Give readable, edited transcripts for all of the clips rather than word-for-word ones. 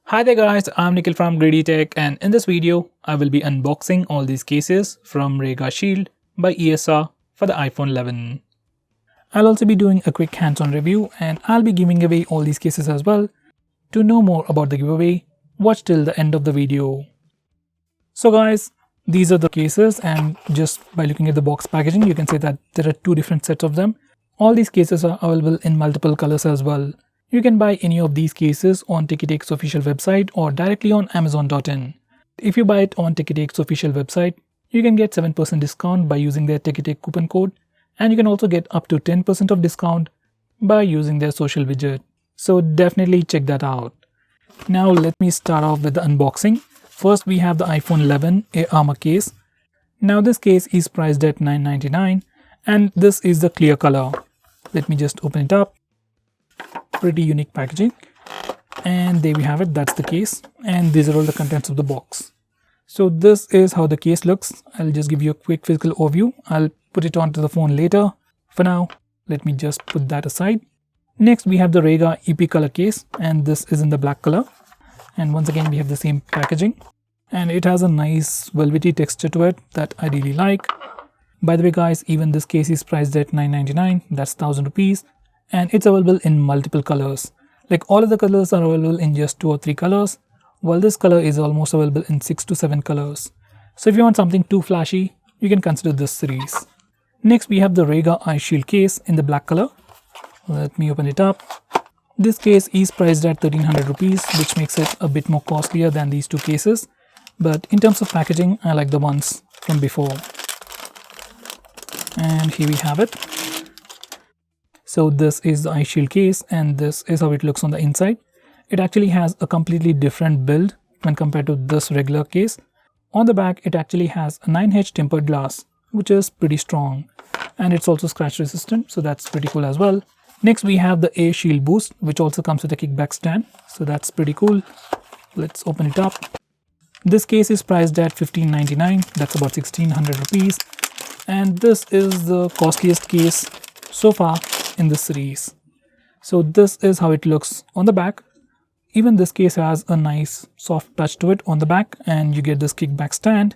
Hi there guys, I'm Nikhil from GreedyTech, and in this video I will be unboxing all these cases from RAEGR Shield by ESR for the iPhone 11. I'll also be doing a quick hands-on review and I'll be giving away all these cases as well. To know more about the giveaway, watch till the end of the video. So guys, these are the cases, and just by looking at the box packaging you can say that there are two different sets of them. All these cases are available in multiple colors as well. You can buy any of these cases on TickyTech's official website or directly on Amazon.in. If you buy it on TickyTech's official website, you can get 7% discount by using their TickyTech coupon code, and you can also get up to 10% of discount by using their social widget. So definitely check that out. Now let me start off with the unboxing. First we have the iPhone 11 armor case. Now this case is priced at $9.99 and this is the clear color. Let me just open it up. Pretty unique packaging, and there we have it. That's the case, and these are all the contents of the box. So this is how the case looks. I'll just give you a quick physical overview. I'll put it onto the phone later. For now, let me just put that aside. Next we have the RAEGR Yippee Color case, and this is in the black color, and once again we have the same packaging, and it has a nice velvety texture to it that I really like. By the way guys, even this case is priced at $9.99. that's 1,000 rupees. And it's available in multiple colors. Like all of the colors are available in just 2 or 3 colors, while this color is almost available in 6 to 7 colors. So if you want something too flashy, you can consider this series. Next we have the RAEGR Eye Shield case in the black color. Let me open it up. This case is priced at 1,300 rupees, which makes it a bit more costlier than these two cases. But in terms of packaging, I like the ones from before. And here we have it. So this is the eye shield case, and this is how it looks on the inside. It actually has a completely different build when compared to this regular case. On the back it actually has a 9H tempered glass, which is pretty strong, and it's also scratch resistant, so that's pretty cool as well. Next we have the Air Shield Boost, which also comes with a kickback stand, so that's pretty cool. Let's open it up. This case is priced at $15.99. that's about 1,600 rupees, and this is the costliest case so far in this series. So this is how it looks on the back. Even this case has a nice soft touch to it on the back, and you get this kickback stand,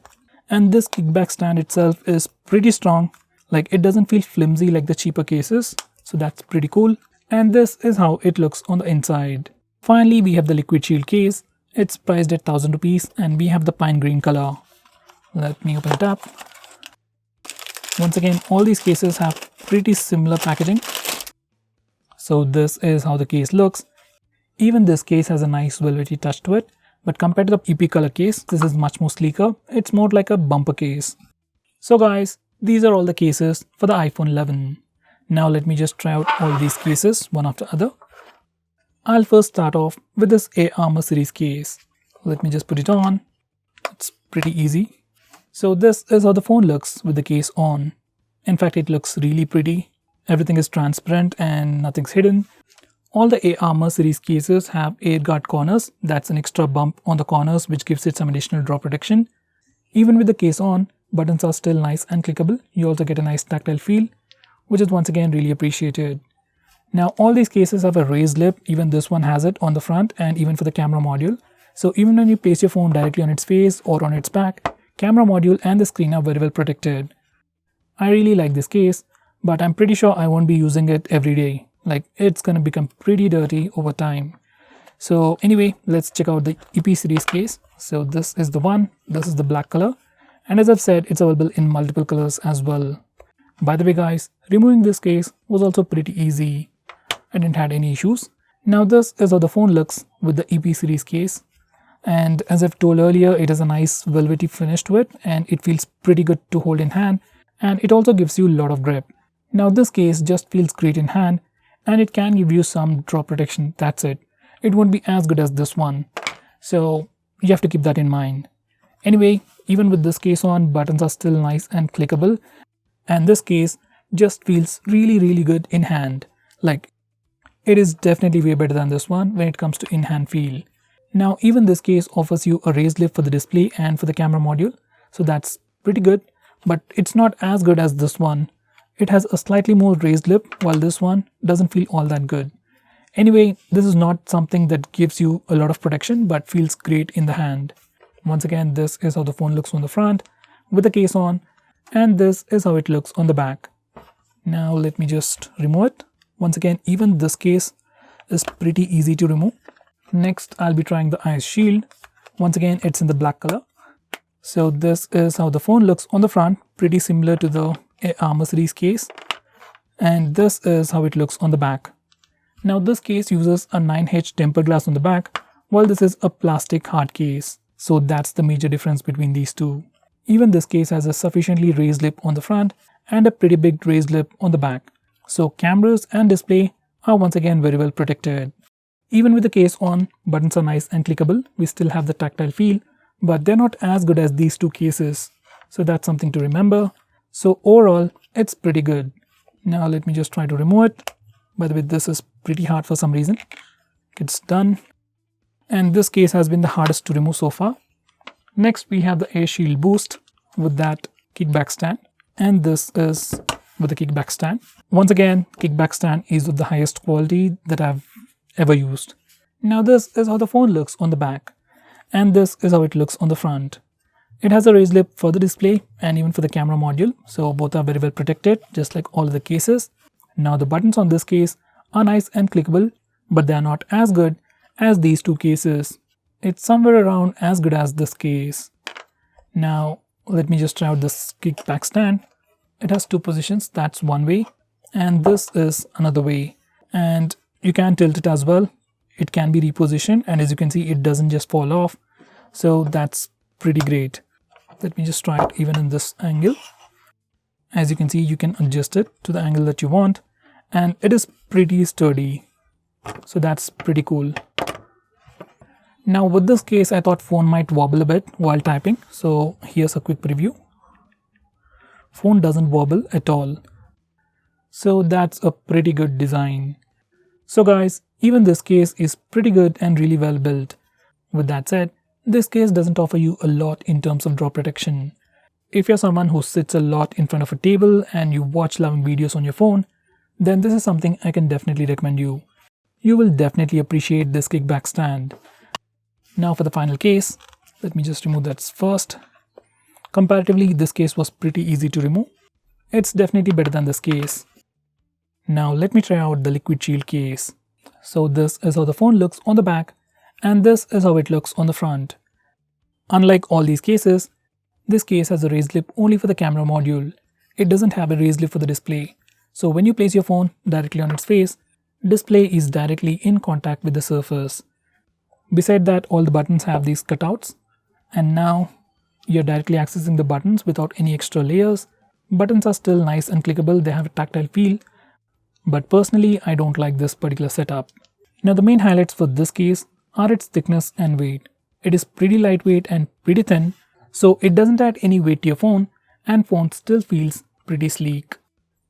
and this kickback stand itself is pretty strong. Like, it doesn't feel flimsy like the cheaper cases, so that's pretty cool. And this is how it looks on the inside. Finally we have the liquid shield case. It's priced at 1,000 rupees, and we have the pine green color. Let me open it up. Once again, all these cases have pretty similar packaging. So this is how the case looks. Even this case has a nice velvety touch to it, but compared to the Yippee Color case, this is much more sleeker. It's more like a bumper case. So guys, these are all the cases for the iPhone 11. Now let me just try out all these cases one after the other. I'll first start off with this Air Armor series case. Let me just put it on. It's pretty easy. So this is how the phone looks with the case on. In fact, it looks really pretty. Everything is transparent and nothing's hidden. All the Air Armor series cases have air guard corners. That's an extra bump on the corners which gives it some additional drop protection. Even with the case on, buttons are still nice and clickable. You also get a nice tactile feel, which is once again really appreciated. Now all these cases have a raised lip. Even this one has it on the front, and even for the camera module. So even when you place your phone directly on its face or on its back, camera module and the screen are very well protected. I really like this case, but I'm pretty sure I won't be using it every day. Like, it's gonna become pretty dirty over time. So anyway, let's check out the Yippee series case. So this is the one. This is the black color, and as I've said, it's available in multiple colors as well. By the way guys, removing this case was also pretty easy. I didn't have any issues. Now this is how the phone looks with the Yippee series case, and as I've told earlier, it has a nice velvety finish to it, and it feels pretty good to hold in hand, and it also gives you a lot of grip. Now this case just feels great in hand, and it can give you some drop protection. That's it. It won't be as good as this one, so you have to keep that in mind. Anyway, even with this case on, buttons are still nice and clickable, and this case just feels really good in hand. Like, it is definitely way better than this one when it comes to in-hand feel. Now even this case offers you a raised lip for the display and for the camera module, so that's pretty good, but it's not as good as this one. It has a slightly more raised lip, while this one doesn't feel all that good. Anyway, this is not something that gives you a lot of protection but feels great in the hand. Once again, this is how the phone looks on the front with the case on, and this is how it looks on the back. Now let me just remove it. Once again, even this case is pretty easy to remove. Next, I'll be trying the ice shield. Once again, it's in the black color. So this is how the phone looks on the front, pretty similar to the Armor series case. And this is how it looks on the back. Now this case uses a 9H tempered glass on the back, while this is a plastic hard case. So that's the major difference between these two. Even this case has a sufficiently raised lip on the front and a pretty big raised lip on the back. So cameras and display are once again very well protected. Even with the case on, buttons are nice and clickable. We still have the tactile feel, but they're not as good as these two cases. So that's something to remember. So overall, it's pretty good. Now let me just try to remove it. By the way, this is pretty hard for some reason. It's done. And this case has been the hardest to remove so far. Next, we have the Air Shield Boost with that kickback stand. And this is with the kickback stand. Once again, kickback stand is of the highest quality that I've ever used. Now this is how the phone looks on the back. And this is how it looks on the front. It has a raised lip for the display and even for the camera module. So both are very well protected, just like all of the cases. Now the buttons on this case are nice and clickable, but they are not as good as these two cases. It's somewhere around as good as this case. Now let me just try out this kickback stand. It has two positions, that's one way, and this is another way. And you can tilt it as well. It can be repositioned, and as you can see, it doesn't just fall off. So that's pretty great. Let me just try it even in this angle. As you can see, you can adjust it to the angle that you want, and it is pretty sturdy. So that's pretty cool. Now with this case, I thought phone might wobble a bit while typing. So here's a quick preview. Phone doesn't wobble at all. So that's a pretty good design. So guys, even this case is pretty good and really well built. With that said, this case doesn't offer you a lot in terms of drop protection. If you're someone who sits a lot in front of a table and you watch long videos on your phone, then this is something I can definitely recommend you. You will definitely appreciate this kickback stand. Now for the final case, let me just remove that first. Comparatively, this case was pretty easy to remove. It's definitely better than this case. Now let me try out the liquid shield case. So this is how the phone looks on the back, and this is how it looks on the front. Unlike all these cases, this case has a raised lip only for the camera module. It doesn't have a raised lip for the display. So when you place your phone directly on its face, display is directly in contact with the surface. Beside that, all the buttons have these cutouts, and now you're directly accessing the buttons without any extra layers. Buttons are still nice and clickable, they have a tactile feel, but personally I don't like this particular setup. Now the main highlights for this case are its thickness and weight. It is pretty lightweight and pretty thin, so it doesn't add any weight to your phone, and phone still feels pretty sleek.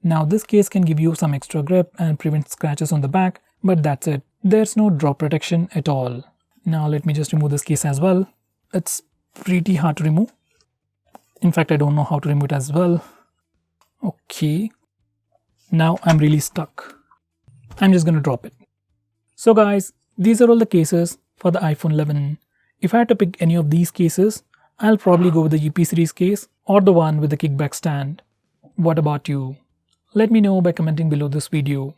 Now this case can give you some extra grip and prevent scratches on the back, but that's it. There's no drop protection at all. Now let me just remove this case as well. It's pretty hard to remove. In fact, I don't know how to remove it as well. Okay. Now I'm really stuck. I'm just gonna drop it. So guys, these are all the cases for the iPhone 11. If I had to pick any of these cases, I'll probably go with the Yippee series case or the one with the kickback stand. What about you? Let me know by commenting below this video.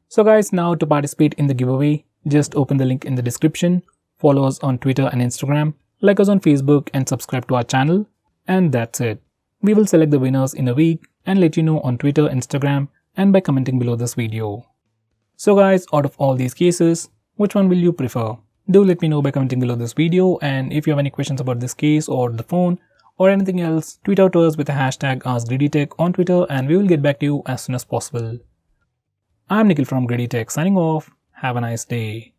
So guys, now to participate in the giveaway, just open the link in the description, follow us on Twitter and Instagram, like us on Facebook and subscribe to our channel, and that's it. We will select the winners in a week and let you know on Twitter, Instagram, and by commenting below this video. So guys, out of all these cases, which one will you prefer? Do let me know by commenting below this video, and if you have any questions about this case or the phone or anything else, tweet out to us with the hashtag #GreedyTech on Twitter and we will get back to you as soon as possible. I'm Nikhil from GreedyTech signing off. Have a nice day.